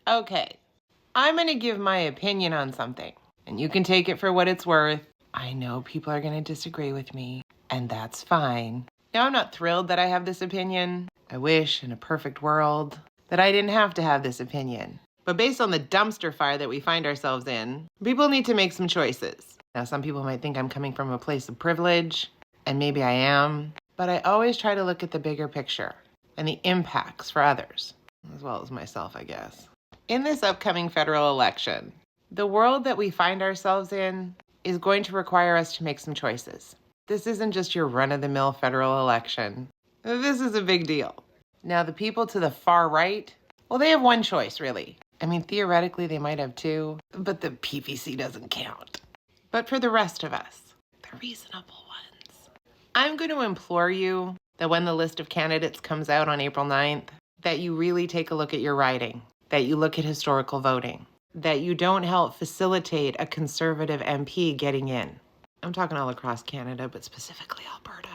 Okay, I'm going to give my opinion on something, and you can take it for what it's worth. I know people are going to disagree with me, and that's fine. Now, I'm not thrilled that I have this opinion. I wish in a perfect world that I didn't have to have this opinion. But based on the dumpster fire that we find ourselves in, people need to make some choices. Now, some people might think I'm coming from a place of privilege, and maybe I am, but I always try to look at the bigger picture and the impacts for others, as well as myself, I guess. In this upcoming federal election, the world that we find ourselves in is going to require us to make some choices. This isn't just your run-of-the-mill federal election. This is a big deal. Now, the people to the far right, well, they have one choice, really. I mean, theoretically, they might have two, but the PPC doesn't count. But for the rest of us, the reasonable ones, I'm going to implore you that when the list of candidates comes out on April 9th, that you really take a look at your riding, that you look at historical voting, that you don't help facilitate a conservative MP getting in. I'm talking all across Canada, but specifically Alberta.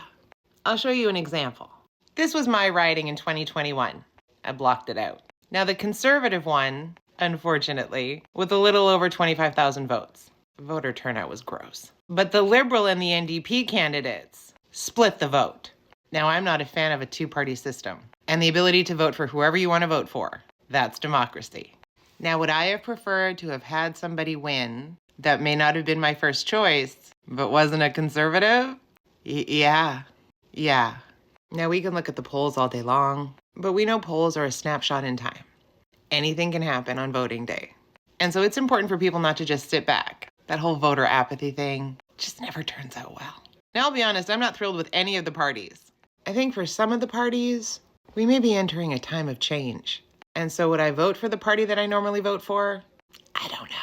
I'll show you an example. This was my riding in 2021. I blocked it out. Now the conservative one, unfortunately, with a little over 25,000 votes. Voter turnout was gross. But the Liberal and the NDP candidates split the vote. Now I'm not a fan of a two-party system, and the ability to vote for whoever you want to vote for. That's democracy. Now, would I have preferred to have had somebody win that may not have been my first choice, but wasn't a conservative? Yeah. Now, we can look at the polls all day long, but we know polls are a snapshot in time. Anything can happen on voting day. And so it's important for people not to just sit back. That whole voter apathy thing just never turns out well. Now, I'll be honest, I'm not thrilled with any of the parties. I think for some of the parties, we may be entering a time of change. And so would I vote for the party that I normally vote for? I don't know.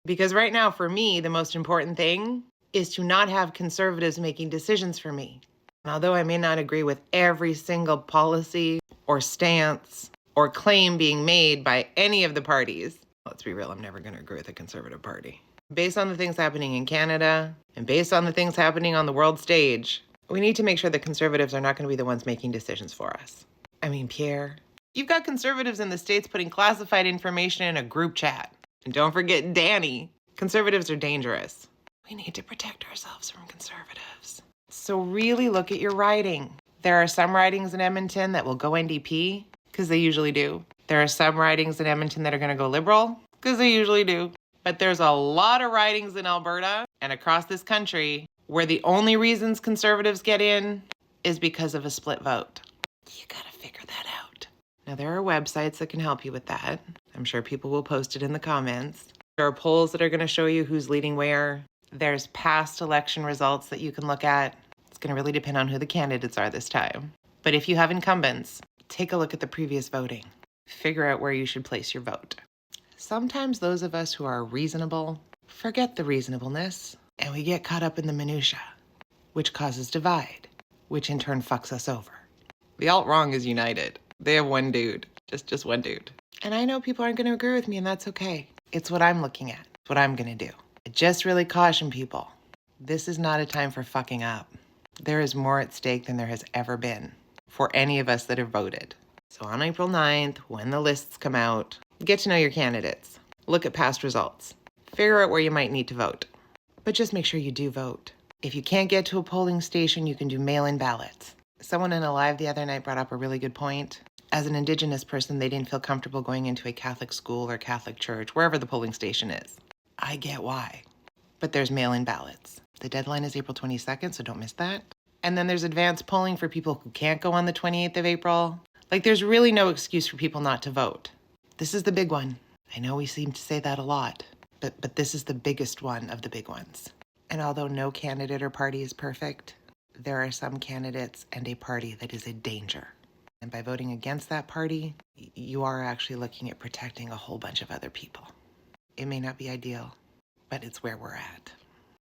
Because right now, for me, the most important thing is to not have conservatives making decisions for me. And although I may not agree with every single policy or stance or claim being made by any of the parties, let's be real, I'm never going to agree with a conservative party. Based on the things happening in Canada and based on the things happening on the world stage, we need to make sure that conservatives are not going to be the ones making decisions for us. I mean, Pierre, you've got conservatives in the States putting classified information in a group chat. And don't forget Danny. Conservatives are dangerous. We need to protect ourselves from conservatives. So really look at your riding. There are some ridings in Edmonton that will go NDP, because they usually do. There are some ridings in Edmonton that are going to go Liberal, because they usually do. But there's a lot of ridings in Alberta and across this country where the only reasons conservatives get in is because of a split vote. You gotta figure that out. Now, there are websites that can help you with that. I'm sure people will post it in the comments. There are polls that are going to show you who's leading where. There's past election results that you can look at. It's going to really depend on who the candidates are this time. But if you have incumbents, take a look at the previous voting. Figure out where you should place your vote. Sometimes those of us who are reasonable forget the reasonableness, and we get caught up in the minutia, which causes divide, which in turn fucks us over. The alt-wrong is united. They have one dude, just one dude. And I know people aren't going to agree with me, and that's okay. It's what I'm looking at. It's what I'm going to do. I just really caution people. This is not a time for fucking up. There is more at stake than there has ever been for any of us that have voted. So on April 9th, when the lists come out, get to know your candidates. Look at past results. Figure out where you might need to vote. But just make sure you do vote. If you can't get to a polling station, you can do mail-in ballots. Someone in a live the other night brought up a really good point. As an Indigenous person, they didn't feel comfortable going into a Catholic school or Catholic church, wherever the polling station is. I get why. But there's mail-in ballots. The deadline is April 22nd, so don't miss that. And then there's advanced polling for people who can't go on the 28th of April. Like, there's really no excuse for people not to vote. This is the big one. I know we seem to say that a lot, but this is the biggest one of the big ones. And although no candidate or party is perfect, there are some candidates and a party that is a danger. And by voting against that party, you are actually looking at protecting a whole bunch of other people. It may not be ideal, but it's where we're at.